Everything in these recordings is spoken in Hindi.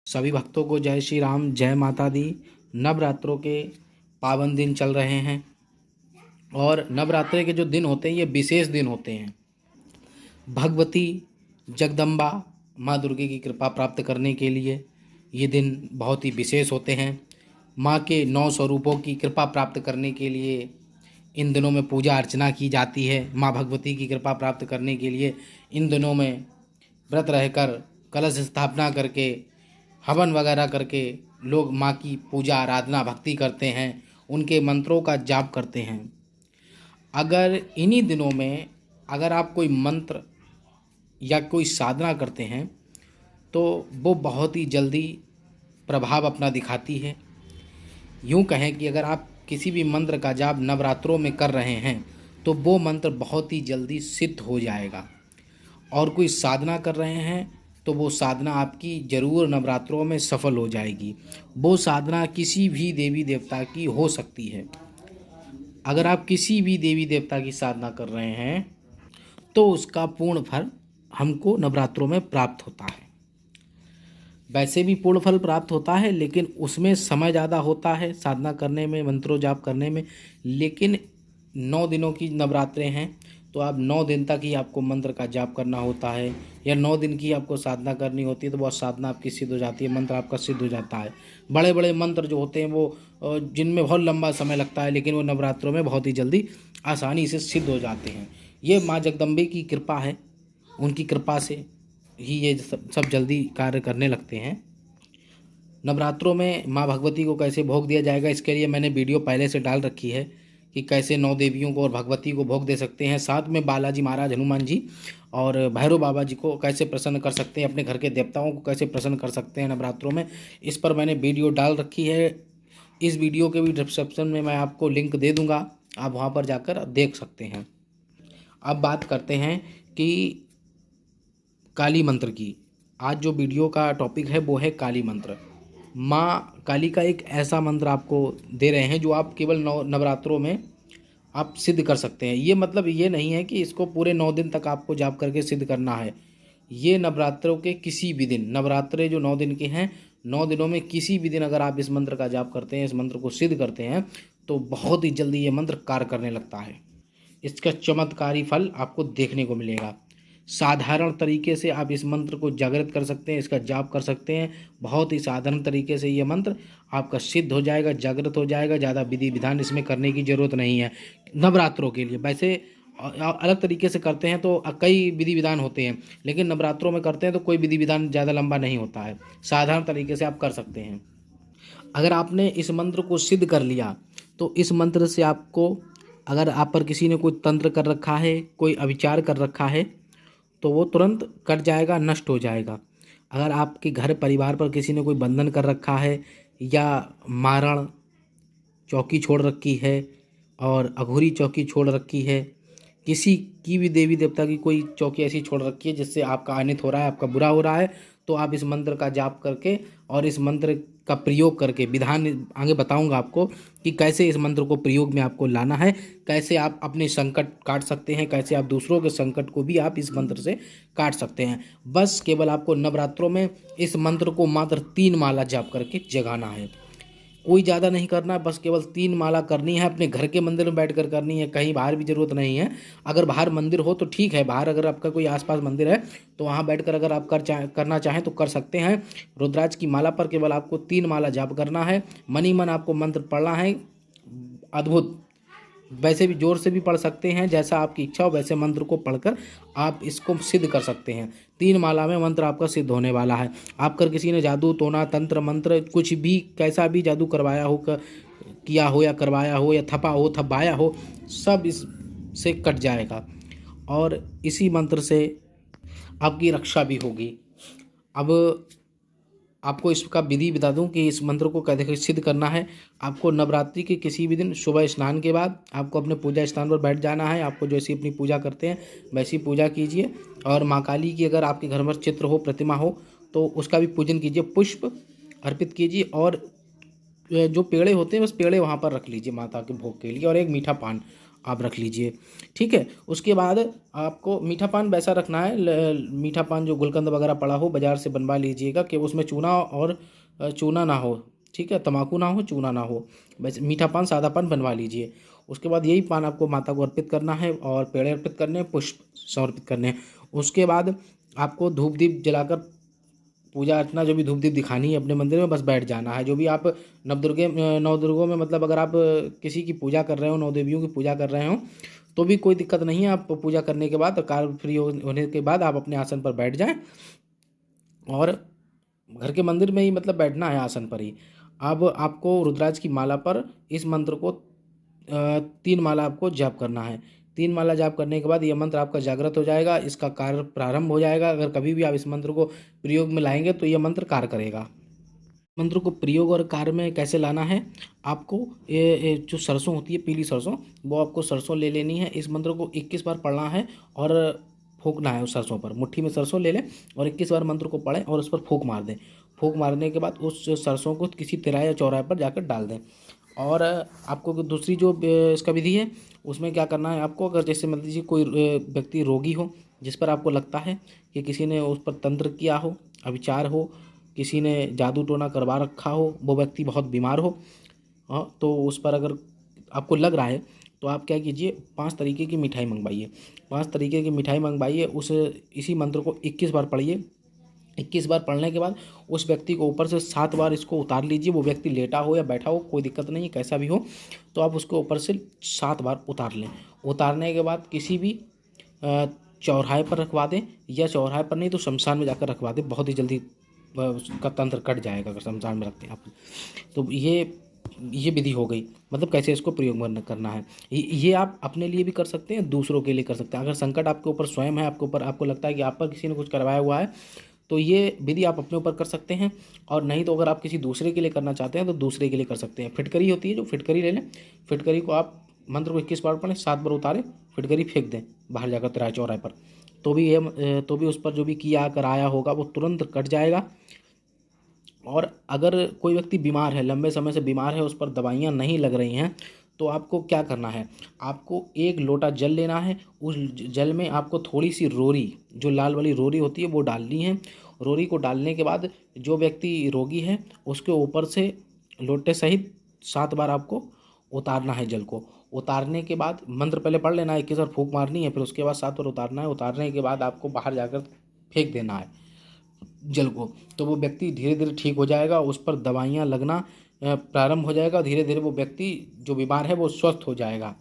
सभी भक्तों को जय श्री राम, जय माता दी। नवरात्रों के पावन दिन चल रहे हैं और नवरात्रे के जो दिन होते हैं ये विशेष दिन होते हैं। भगवती जगदम्बा माँ दुर्गे की कृपा प्राप्त करने के लिए ये दिन बहुत ही विशेष होते हैं। माँ के 9 स्वरूपों की कृपा प्राप्त करने के लिए इन दिनों में पूजा अर्चना की जाती है। माँ भगवती की कृपा प्राप्त करने के लिए इन दिनों में व्रत रहकर कलश स्थापना करके हवन वगैरह करके लोग माँ की पूजा आराधना भक्ति करते हैं, उनके मंत्रों का जाप करते हैं। अगर इन्हीं दिनों में अगर आप कोई मंत्र या कोई साधना करते हैं तो वो बहुत ही जल्दी प्रभाव अपना दिखाती है। यूँ कहें कि अगर आप किसी भी मंत्र का जाप नवरात्रों में कर रहे हैं तो वो मंत्र बहुत ही जल्दी सिद्ध हो जाएगा। और कोई साधना कर रहे हैं तो वो साधना आपकी ज़रूर नवरात्रों में सफल हो जाएगी। वो साधना किसी भी देवी देवता की हो सकती है। अगर आप किसी भी देवी देवता की साधना कर रहे हैं तो उसका पूर्ण फल हमको नवरात्रों में प्राप्त होता है। वैसे भी पूर्ण फल प्राप्त होता है, लेकिन उसमें समय ज़्यादा होता है साधना करने में, मंत्रों जाप करने में। लेकिन 9 दिनों की नवरात्रे हैं तो आप 9 दिन तक ही आपको मंत्र का जाप करना होता है, या 9 दिन की आपको साधना करनी होती है तो वह साधना आपकी सिद्ध हो जाती है, मंत्र आपका सिद्ध हो जाता है। बड़े बड़े मंत्र जो होते हैं वो जिनमें बहुत लंबा समय लगता है, लेकिन वो नवरात्रों में बहुत ही जल्दी आसानी से सिद्ध हो जाते हैं। ये माँ जगदम्बे की कृपा है, उनकी कृपा से ही ये सब जल्दी कार्य करने लगते हैं। नवरात्रों में माँ भगवती को कैसे भोग दिया जाएगा, इसके लिए मैंने वीडियो पहले से डाल रखी है कि कैसे 9 देवियों को और भगवती को भोग दे सकते हैं। साथ में बालाजी महाराज, हनुमान जी और भैरव बाबा जी को कैसे प्रसन्न कर सकते हैं, अपने घर के देवताओं को कैसे प्रसन्न कर सकते हैं नवरात्रों में, इस पर मैंने वीडियो डाल रखी है। इस वीडियो के भी डिस्क्रिप्शन में मैं आपको लिंक दे दूँगा, आप वहाँ पर जाकर देख सकते हैं। अब बात करते हैं कि काली मंत्र की। आज जो वीडियो का टॉपिक है वो है काली मंत्र। माँ काली का एक ऐसा मंत्र आपको दे रहे हैं जो आप केवल नवरात्रों में आप सिद्ध कर सकते हैं। ये मतलब ये नहीं है कि इसको पूरे 9 दिन तक आपको जाप करके सिद्ध करना है। ये नवरात्रों के किसी भी दिन, नवरात्रे जो 9 दिन के हैं, 9 दिनों में किसी भी दिन अगर आप इस मंत्र का जाप करते हैं, इस मंत्र को सिद्ध करते हैं तो बहुत ही जल्दी ये मंत्र कार्य करने लगता है। इसका चमत्कारी फल आपको देखने को मिलेगा। साधारण तरीके से आप इस मंत्र को जागृत कर सकते हैं, इसका जाप कर सकते हैं। बहुत ही साधारण तरीके से ये मंत्र आपका सिद्ध हो जाएगा, जागृत हो जाएगा। ज़्यादा विधि विधान इसमें करने की ज़रूरत नहीं है नवरात्रों के लिए। वैसे अलग तरीके से करते हैं तो कई विधि विधान होते हैं, लेकिन नवरात्रों में करते हैं तो कोई विधि विधान ज़्यादा लंबा नहीं होता है। साधारण तरीके से आप कर सकते हैं। अगर आपने इस मंत्र को सिद्ध कर लिया तो इस मंत्र से आपको, अगर आप पर किसी ने कोई तंत्र कर रखा है, कोई अविचार कर रखा है तो वो तुरंत कट जाएगा, नष्ट हो जाएगा। अगर आपके घर परिवार पर किसी ने कोई बंधन कर रखा है या मारण चौकी छोड़ रखी है और अघोरी चौकी छोड़ रखी है, किसी की भी देवी देवता की कोई चौकी ऐसी छोड़ रखी है जिससे आपका अनित हो रहा है, आपका बुरा हो रहा है, तो आप इस मंत्र का जाप करके और इस मंत्र का प्रयोग करके, विधान आगे बताऊंगा आपको कि कैसे इस मंत्र को प्रयोग में आपको लाना है, कैसे आप अपने संकट काट सकते हैं, कैसे आप दूसरों के संकट को भी आप इस मंत्र से काट सकते हैं। बस केवल आपको नवरात्रों में इस मंत्र को मात्र 3 माला जाप करके जगाना है। कोई ज़्यादा नहीं करना है, बस केवल 3 माला करनी है। अपने घर के मंदिर में बैठकर करनी है, कहीं बाहर भी ज़रूरत नहीं है। अगर बाहर मंदिर हो तो ठीक है, बाहर अगर आपका कोई आसपास मंदिर है तो वहाँ बैठकर अगर आप करना चाहें तो कर सकते हैं। रुद्राक्ष की माला पर केवल आपको 3 माला जाप करना है। मन ही मन आपको मंत्र पढ़ना है। अद्भुत, वैसे भी जोर से भी पढ़ सकते हैं, जैसा आपकी इच्छा हो वैसे मंत्र को पढ़कर आप इसको सिद्ध कर सकते हैं। 3 माला में मंत्र आपका सिद्ध होने वाला है। आपकर किसी ने जादू टोना तंत्र मंत्र कुछ भी, कैसा भी जादू करवाया हो, किया हो या करवाया हो या थपा हो थपाया हो, सब इससे कट जाएगा और इसी मंत्र से आपकी रक्षा भी होगी। अब आपको इसका विधि बता दूं कि इस मंत्र को कैसे सिद्ध करना है। आपको नवरात्रि के किसी भी दिन सुबह स्नान के बाद आपको अपने पूजा स्थान पर बैठ जाना है। आपको जैसी अपनी पूजा करते हैं वैसी पूजा कीजिए। और माँ काली की अगर आपके घर में चित्र हो, प्रतिमा हो, तो उसका भी पूजन कीजिए, पुष्प अर्पित कीजिए और जो पेड़े होते हैं बस पेड़े वहाँ पर रख लीजिए माता के भोग के लिए, और एक मीठा पान आप रख लीजिए। ठीक है, उसके बाद आपको मीठा पान वैसा रखना है, मीठा पान जो गुलकंद वगैरह पड़ा हो बाज़ार से बनवा लीजिएगा कि उसमें चूना और चूना ना हो। ठीक है, तम्बाकू ना हो, चूना ना हो, वैसे मीठा पान सादा पान बनवा लीजिए। उसके बाद यही पान आपको माता को अर्पित करना है और पेड़े अर्पित करने हैं, पुष्प समर्पित करने हैं। उसके बाद आपको धूप दीप जलाकर पूजा अर्चना जो भी धूप दीप दिखानी है अपने मंदिर में, बस बैठ जाना है। जो भी आप नौ दुर्गों में मतलब अगर आप किसी की पूजा कर रहे हो, नौ देवियों की पूजा कर रहे हो, तो भी कोई दिक्कत नहीं है। आप पूजा करने के बाद, कार्य फ्री होने के बाद आप अपने आसन पर बैठ जाएं और घर के मंदिर में ही मतलब बैठना है आसन पर ही। अब आपको रुद्राक्ष की माला पर इस मंत्र को 3 माला आपको जाप करना है। 3 माला जाप करने के बाद यह मंत्र आपका जागृत हो जाएगा, इसका कार्य प्रारंभ हो जाएगा। अगर कभी भी आप इस मंत्र को प्रयोग में लाएंगे तो यह मंत्र कार्य करेगा। मंत्र को प्रयोग और कार्य में कैसे लाना है, आपको ये जो सरसों होती है, पीली सरसों, वो आपको सरसों ले लेनी है। इस मंत्र को 21 बार पढ़ना है और फूंकना है उस सरसों पर। मुट्ठी में सरसों ले लें और 21 बार मंत्र को पढ़ें और उस पर फूंक मार दें। फूंक मारने के बाद उस सरसों को किसी तिराहे या चौराहे पर जाकर डाल दें। और आपको दूसरी जो इसका विधि है, उसमें क्या करना है आपको, अगर जैसे मान लीजिए कोई व्यक्ति रोगी हो, जिस पर आपको लगता है कि किसी ने उस पर तंत्र किया हो, अविचार हो, किसी ने जादू टोना करवा रखा हो, वो व्यक्ति बहुत बीमार हो, तो उस पर अगर आपको लग रहा है तो आप क्या कीजिए, 5 तरीके की मिठाई मंगवाइए। 5 तरीके की मिठाई मंगवाइए, इसी मंत्र को 21 बार पढ़िए। 21 बार पढ़ने के बाद उस व्यक्ति को ऊपर से 7 बार इसको उतार लीजिए। वो व्यक्ति लेटा हो या बैठा हो, कोई दिक्कत नहीं है, कैसा भी हो, तो आप उसको ऊपर से 7 बार उतार लें। उतारने के बाद किसी भी चौराहे पर रखवा दें, या चौराहे पर नहीं तो शमशान में जाकर रखवा दें। बहुत ही जल्दी उसका तंत्र कट जाएगा अगर शमशान में रखते हैं आप। तो ये विधि हो गई, मतलब कैसे इसको प्रयोग करना है। ये आप अपने लिए भी कर सकते हैं, दूसरों के लिए कर सकते हैं। अगर संकट आपके ऊपर स्वयं है, आपके ऊपर आपको लगता है कि आप पर किसी ने कुछ करवाया हुआ है, तो ये विधि आप अपने ऊपर कर सकते हैं। और नहीं तो अगर आप किसी दूसरे के लिए करना चाहते हैं तो दूसरे के लिए कर सकते हैं। फिटकरी होती है, जो फिटकरी ले लें, फिटकरी को आप मंत्र को 21 बार पढ़ें, 7 बार उतारें, फिटकरी फेंक दें बाहर जाकर तिराहे चौराहे पर, तो भी उस पर जो भी किया कराया होगा वो तुरंत कट जाएगा। और अगर कोई व्यक्ति बीमार है, लंबे समय से बीमार है, उस पर दवाइयाँ नहीं लग रही हैं, तो आपको क्या करना है, आपको 1 लोटा जल लेना है। उस जल में आपको थोड़ी सी रोरी, जो लाल वाली रोरी होती है, वो डालनी है। रोरी को डालने के बाद जो व्यक्ति रोगी है उसके ऊपर से लोटे सहित 7 बार आपको उतारना है जल को। उतारने के बाद मंत्र पहले पढ़ लेना है, 21 बार फूंक मारनी है, फिर उसके बाद 7 बार उतारना है। उतारने के बाद आपको बाहर जाकर फेंक देना है जल को। तो वो व्यक्ति धीरे धीरे ठीक हो जाएगा, उस पर दवाइयाँ लगना प्रारंभ हो जाएगा। धीरे धीरे वो व्यक्ति जो बीमार है वो स्वस्थ हो जाएगा।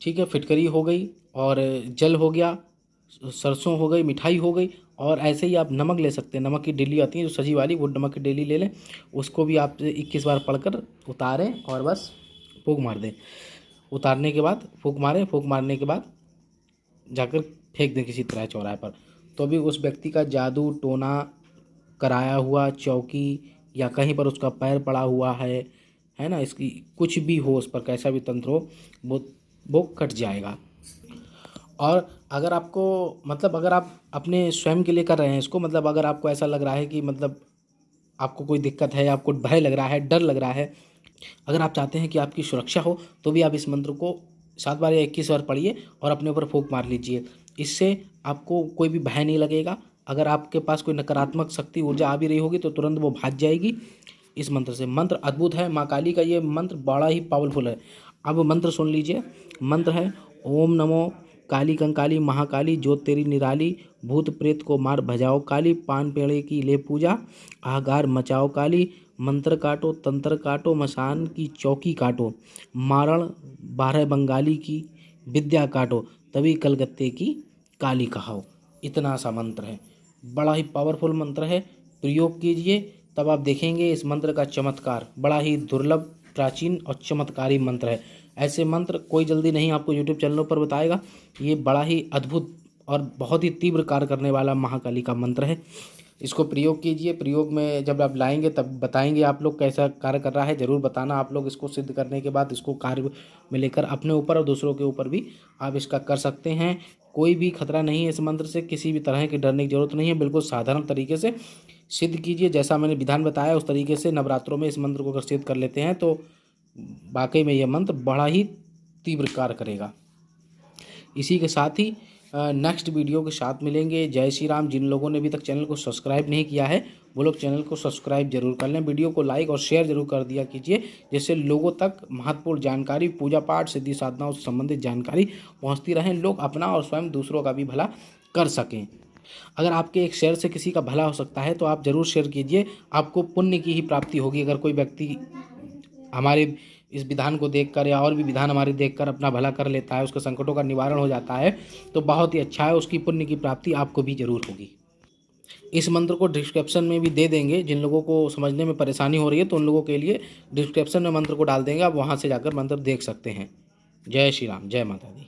ठीक है, फिटकरी हो गई और जल हो गया, सरसों हो गई, मिठाई हो गई। और ऐसे ही आप नमक ले सकते हैं, नमक की डेली आती है जो सजी वाली, वो नमक की डेली ले लें। उसको भी आप 21 बार पढ़कर उतारें और बस फूंक मार दें। उतारने के बाद फूंक मारें, फूंक मारने के बाद जाकर फेंक दें किसी तरह चौराहे पर। तो भी उस व्यक्ति का जादू टोना कराया हुआ, चौकी या कहीं पर उसका पैर पड़ा हुआ है ना, इसकी कुछ भी हो, उस पर कैसा भी तंत्र हो, वो कट जाएगा। और अगर आपको मतलब अगर आप अपने स्वयं के लिए कर रहे हैं इसको, मतलब अगर आपको ऐसा लग रहा है कि मतलब आपको कोई दिक्कत है, आपको भय लग रहा है, डर लग रहा है, अगर आप चाहते हैं कि आपकी सुरक्षा हो, तो भी आप इस मंत्र को 7 बार या 21 बार पढ़िए और अपने ऊपर फूंक मार लीजिए। इससे आपको कोई भी भय नहीं लगेगा। अगर आपके पास कोई नकारात्मक शक्ति ऊर्जा आ भी रही होगी तो तुरंत वो भाग जाएगी इस मंत्र से। मंत्र अद्भुत है, माँ काली का ये मंत्र बड़ा ही पावरफुल है। अब मंत्र सुन लीजिए। मंत्र है, ओम नमो काली कंकाली महाकाली, जोत तेरी निराली, भूत प्रेत को मार भजाओ काली, पान पेड़े की ले पूजा, आहाकार मचाओ काली, मंत्र काटो तंत्र काटो, मसान की चौकी काटो, मारण 12 बंगाली की विद्या काटो, तभी कलकत्ते की काली कहाओ। इतना सा मंत्र है, बड़ा ही पावरफुल मंत्र है। प्रयोग कीजिए, तब आप देखेंगे इस मंत्र का चमत्कार। बड़ा ही दुर्लभ, प्राचीन और चमत्कारी मंत्र है। ऐसे मंत्र कोई जल्दी नहीं आपको यूट्यूब चैनलों पर बताएगा। ये बड़ा ही अद्भुत और बहुत ही तीव्र कार्य करने वाला महाकाली का मंत्र है। इसको प्रयोग कीजिए। प्रयोग में जब आप लाएंगे तब बताएंगे आप लोग कैसा कार्य कर रहा है, ज़रूर बताना। आप लोग इसको सिद्ध करने के बाद इसको कार्य में लेकर अपने ऊपर और दूसरों के ऊपर भी आप इसका कर सकते हैं। कोई भी खतरा नहीं है इस मंत्र से, किसी भी तरह की डरने की जरूरत नहीं है। बिल्कुल साधारण तरीके से सिद्ध कीजिए, जैसा मैंने विधान बताया उस तरीके से नवरात्रों में इस मंत्र को अगर सिद्ध कर लेते हैं तो वाकई में यह मंत्र बड़ा ही तीव्र कार्य करेगा। इसी के साथ ही नेक्स्ट वीडियो के साथ मिलेंगे। जय श्री राम। जिन लोगों ने अभी तक चैनल को सब्सक्राइब नहीं किया है वो लोग चैनल को सब्सक्राइब जरूर कर लें। वीडियो को लाइक और शेयर जरूर कर दिया कीजिए, जिससे लोगों तक महत्वपूर्ण जानकारी, पूजा पाठ, सिद्धि साधनाओं से संबंधित जानकारी पहुंचती रहे, लोग अपना और स्वयं दूसरों का भी भला कर सकें। अगर आपके एक शेयर से किसी का भला हो सकता है तो आप ज़रूर शेयर कीजिए, आपको पुण्य की ही प्राप्ति होगी। अगर कोई व्यक्ति हमारे इस विधान को देखकर या और भी विधान हमारे देखकर अपना भला कर लेता है, उसके संकटों का निवारण हो जाता है, तो बहुत ही अच्छा है, उसकी पुण्य की प्राप्ति आपको भी जरूर होगी। इस मंत्र को डिस्क्रिप्शन में भी दे देंगे। जिन लोगों को समझने में परेशानी हो रही है तो उन लोगों के लिए डिस्क्रिप्शन में मंत्र को डाल देंगे, आप वहाँ से जाकर मंत्र देख सकते हैं। जय श्री राम, जय माता दी।